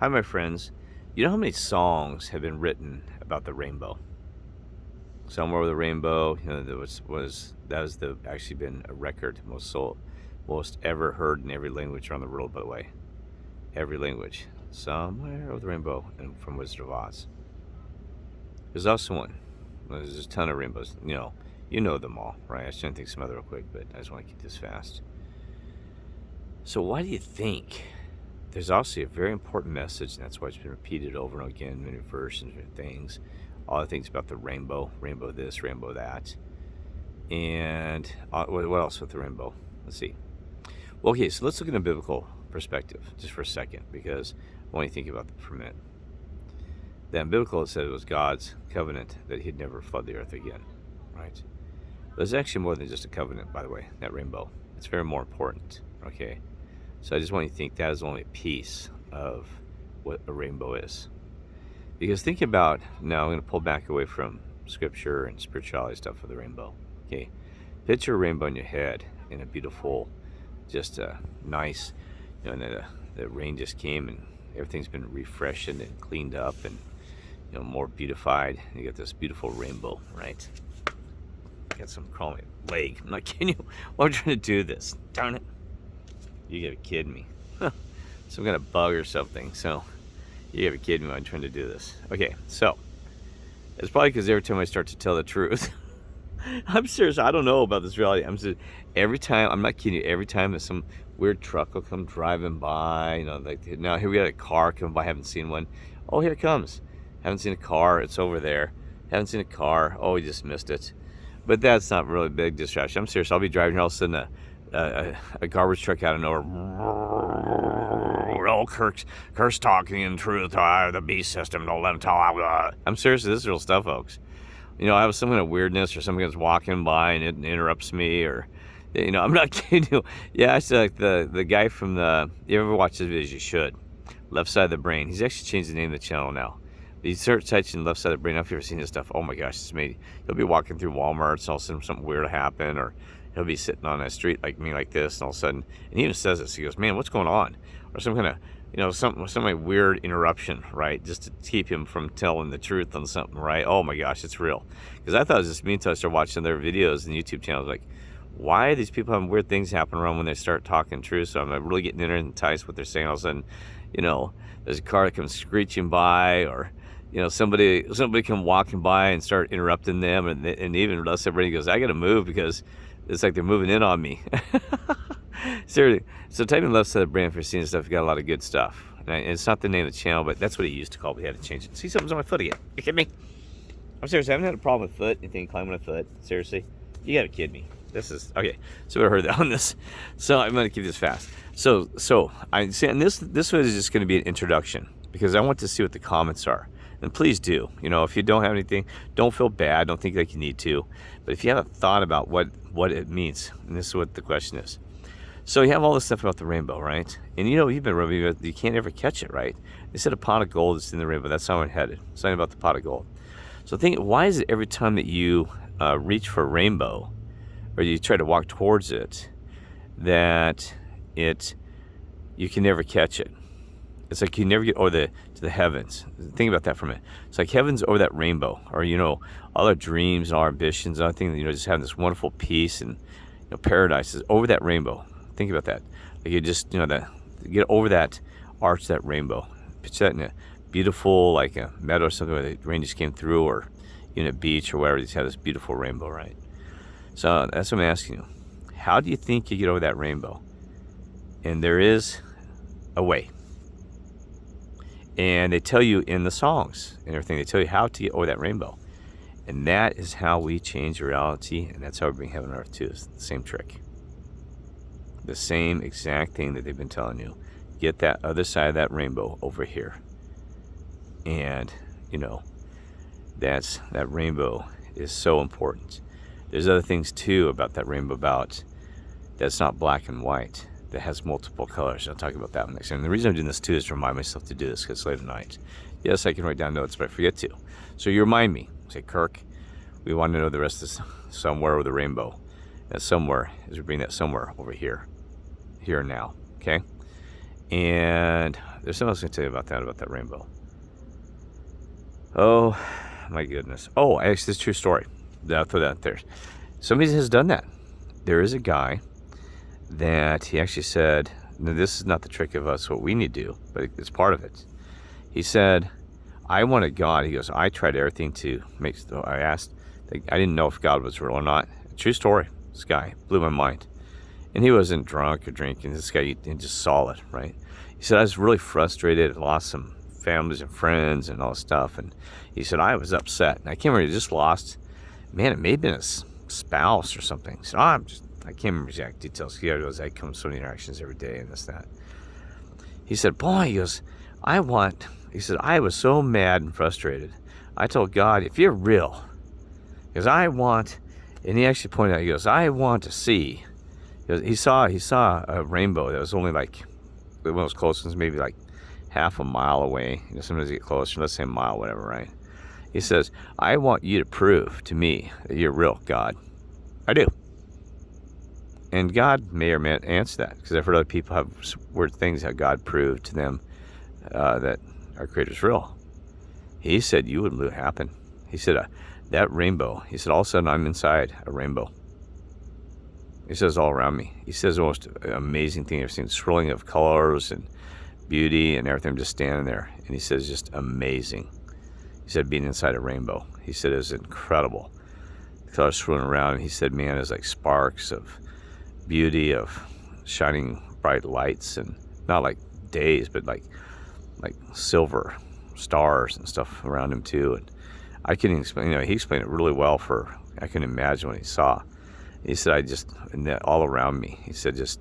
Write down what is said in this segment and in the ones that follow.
Hi, my friends. You know how many songs have been written about the rainbow? Somewhere with a rainbow. That was the actually been a record most ever heard in every language around the world. By the way, every language. Somewhere with a rainbow, and from Wizard of Oz. There's also one. There's a ton of rainbows. You know them all, right? I was trying to think of some other real quick, but I just want to keep this fast. So why do you think? There's also a very important message, and that's why it's been repeated over and again, many versions of things, all the things about the rainbow this, rainbow that, and what else with the rainbow? Let's see. Well, okay, so let's look at a biblical perspective just for a second, because I want you to think about that for a minute. That in biblical, it said it was God's covenant that he'd never flood the earth again, right? But it's actually more than just a covenant, by the way, that rainbow. It's very more important, okay? So I just want you to think that is only a piece of what a rainbow is. Because think about, now I'm going to pull back away from scripture and spirituality stuff for the rainbow. Okay, picture a rainbow in your head in a beautiful, just a nice, and the rain just came and everything's been refreshed and cleaned up and, more beautified. You got this beautiful rainbow, right? Got some crawling leg. I'm not kidding you. Why am I trying to do this? Darn it. You gotta be kidding me. Some kind of bug or something. So, you gotta be kidding me when I'm trying to do this. Okay, so, it's probably because every time I start to tell the truth, I'm serious, I don't know about this reality. Every time, I'm not kidding you, every time that some weird truck will come driving by, like now here we got a car coming by, haven't seen one. Oh, here it comes. Haven't seen a car, it's over there. Haven't seen a car, oh, we just missed it. But that's not really a big distraction. I'm serious, I'll be driving here, all of a sudden a garbage truck out of nowhere. Oh, Kirk's talking in truth. The beast system, don't let him talk. I'm serious, this is real stuff, folks. I have some kind of weirdness, or somebody that's walking by and it interrupts me, or, I'm not kidding you. Yeah, it's like the guy from you ever watch this video? You should. Left Side of the Brain. He's actually changed the name of the channel now. You search typing Left Side of the Brain. If you've ever seen this stuff, oh my gosh, it's made. He'll be walking through Walmart, and all of a sudden something weird will happen, or he'll be sitting on a street like me, like this, and all of a sudden, and he even says this. He goes, "Man, what's going on?" Or some kind of, some weird interruption, right? Just to keep him from telling the truth on something, right? Oh my gosh, it's real. Because I thought it was just me until I started watching their videos and YouTube channels. Like, why are these people having weird things happen around when they start talking truth? So I'm really getting enticed with what they're saying. All of a sudden, there's a car that comes screeching by, or somebody come walking by and start interrupting them, and even less everybody goes, I gotta move because it's like they're moving in on me. Seriously. So type in Left Side of the Brain if you're seeing stuff. You got a lot of good stuff. And it's not the name of the channel, but that's what it used to call. We had to change it. See, something's on my foot again. You kidding me? I'm serious. I haven't had a problem with foot. Anything climbing a foot? Seriously? You gotta kid me. This is okay. So I heard that on this. So I'm gonna keep this fast. So I see, and this one is just gonna be an introduction because I want to see what the comments are. And please do. If you don't have anything, don't feel bad. Don't think like you need to. But if you have a thought about what it means, and this is what the question is. So you have all this stuff about the rainbow, right? And you've been rubbing, you can't ever catch it, right? They said a pot of gold is in the rainbow. That's how it headed. Something about the pot of gold. So think, why is it every time that you reach for a rainbow, or you try to walk towards it, that you can never catch it? It's like you never get to the heavens. Think about that for a minute. It's like heaven's over that rainbow, or all our dreams and our ambitions. And I think just having this wonderful peace and paradise is over that rainbow. Think about that. Like you just get over that arch, that rainbow. Picture that in a beautiful like a meadow or something where the rain just came through, or a beach or wherever. You just have this beautiful rainbow, right? So that's what I'm asking you. How do you think you get over that rainbow? And there is a way. And they tell you in the songs and everything, they tell you how to get over that rainbow. And that is how we change reality, and that's how we bring heaven and earth too. It's the same trick. The same exact thing that they've been telling you. Get that other side of that rainbow over here. And, that rainbow is so important. There's other things too about that rainbow, that's not black and white, that has multiple colors. I'll talk about that one next time. And the reason I'm doing this too is to remind myself to do this because it's late at night. Yes, I can write down notes, but I forget to. So you remind me. Say, Kirk, we want to know the rest of somewhere with the rainbow. That somewhere is we bring that somewhere over here and now. Okay? And there's something else I can tell you about that rainbow. Oh, my goodness. Oh, actually, this is a true story. I'll throw that there. Somebody has done that. There is a guy that he actually said, now this is not the trick of us, what we need to do, but it's part of it. He said, I wanted God. He goes, I tried everything to make, I asked, I didn't know if God was real or not. True story. This guy blew my mind. And he wasn't drunk or drinking. This guy, he just saw it, right? He said, I was really frustrated. I lost some families and friends and all this stuff. And he said, I was upset. And I can't remember, he just lost, man, it may have been his spouse or something. He said, I can't remember exact details. He goes, I come to so many interactions every day and this, that. He said, boy, he goes, he said, I was so mad and frustrated. I told God, if you're real, because and he actually pointed out, he goes, I want to see. He saw a rainbow that was only like, one of those close ones, maybe like half a mile away. Sometimes you get closer, let's say a mile, whatever, right? He says, I want you to prove to me that you're real, God. I do. And God may or may not answer that, because I've heard other people have weird things how God proved to them that our Creator's real. He said, you wouldn't believe it happen. He said, that rainbow, he said, all of a sudden I'm inside a rainbow. He says all around me. He says the most amazing thing I've seen, swirling of colors and beauty and everything. I'm just standing there. And he says, just amazing. He said, being inside a rainbow. He said, it was incredible. The colors swirling around. And he said, man, it's like sparks of beauty, of shining bright lights, and not like days, but like silver stars and stuff around him too. And I couldn't explain, he explained it really well I couldn't imagine what he saw. He said, all around me, he said, just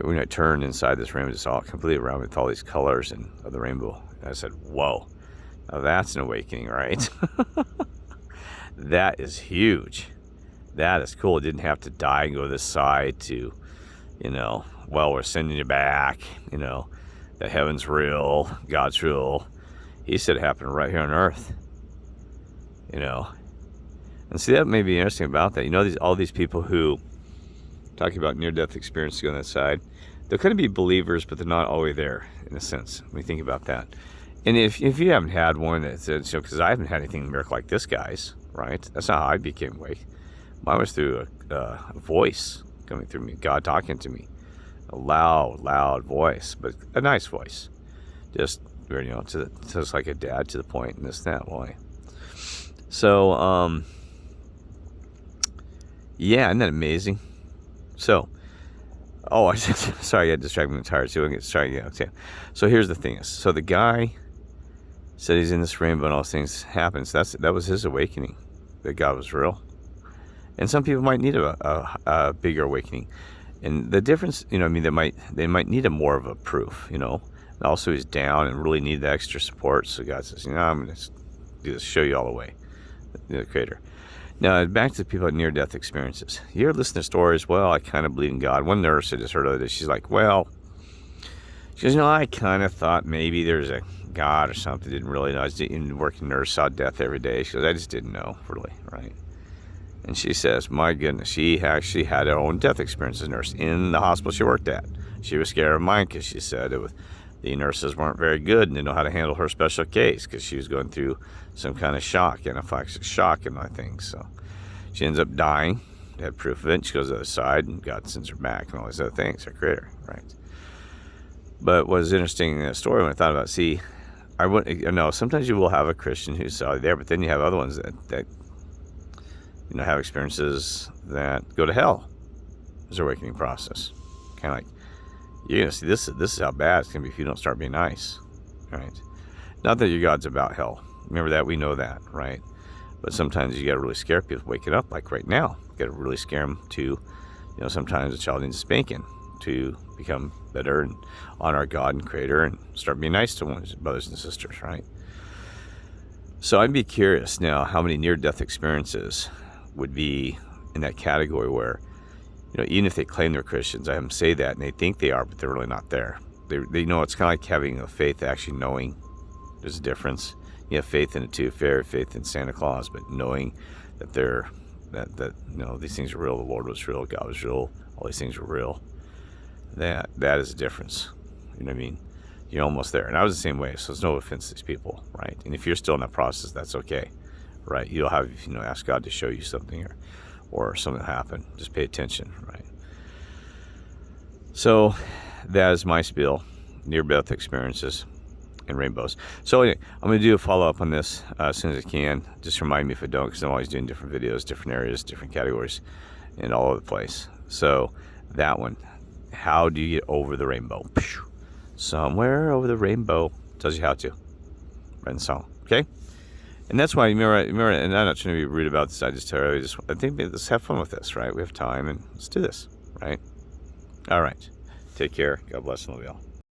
when I turned inside this rainbow, just all completely around me with all these colors of the rainbow. And I said, whoa, now that's an awakening, right? That is huge. That is cool. It didn't have to die and go this side to, well, we're sending you back, that heaven's real, God's real. He said it happened right here on earth, And see, that may be interesting about that. All these people who talking about near-death experiences on that side, they'll kind of be believers, but they're not always there, in a sense, when you think about that. And if you haven't had one that's, because I haven't had anything miracle like this guy's, right? That's not how I became awake. Mine was through a voice coming through me, God talking to me. A loud voice, but a nice voice. Just, just like a dad to the point, and this, that way. So, yeah, isn't that amazing? So, sorry, I got distracted entirely. So, okay. So here's the thing. So the guy said he's in this rainbow and all those things happen. So that was his awakening, that God was real. And some people might need a bigger awakening. And the difference, they might need more of a proof, And also he's down and really need the extra support. So God says, I'm going to do this, show you all the way, the Creator. Now, back to the people at near-death experiences. You ever listen to stories, well, I kind of believe in God. One nurse I just heard of this, she's like, she goes, I kind of thought maybe there's a God or something. Didn't really know. I was working nurse, saw death every day. She goes, I just didn't know, really, right? And she says, my goodness, she actually had her own death experience as a nurse in the hospital she worked at. She was scared of mine because she said the nurses weren't very good and didn't know how to handle her special case because she was going through some kind of shock, anaphylactic shock and I think. So she ends up dying, had proof of it, and she goes to the other side and God sends her back and all these other things, her Creator, right? But what was interesting in that story when I thought about it, sometimes you will have a Christian who's there, but then you have other ones that have experiences that go to hell as their awakening process. Kind of like, you're going to see this is how bad it's going to be if you don't start being nice, right? Not that your God's about hell. Remember that, we know that, right? But sometimes you got to really scare people waking up, like right now. You got to really scare them to, sometimes a child needs a spanking to become better and honor our God and Creator and start being nice to one's brothers and sisters, right? So I'd be curious now how many near-death experiences would be in that category where, even if they claim they're Christians, I have them say that and they think they are, but they're really not there. They know it's kind of like having a faith, actually knowing there's a difference. You have faith in the tooth fairy, faith in Santa Claus, but knowing that these things are real, the Lord was real, God was real, all these things were real. That is a difference. You know what I mean? You're almost there. And I was the same way, so it's no offense to these people, right? And if you're still in that process, that's okay, right? You'll have, ask God to show you something or something happen. Just pay attention, right? So that is my spiel, near-death experiences and rainbows. So anyway, I'm going to do a follow-up on this as soon as I can. Just remind me if I don't, because I'm always doing different videos, different areas, different categories, and all over the place. So that one, how do you get over the rainbow? Somewhere over the rainbow tells you how to. Right in the song, okay? And that's why, remember, and I'm not trying to be rude about this. I think let's have fun with this, right? We have time, and let's do this, right? All right. Take care. God bless and love you all.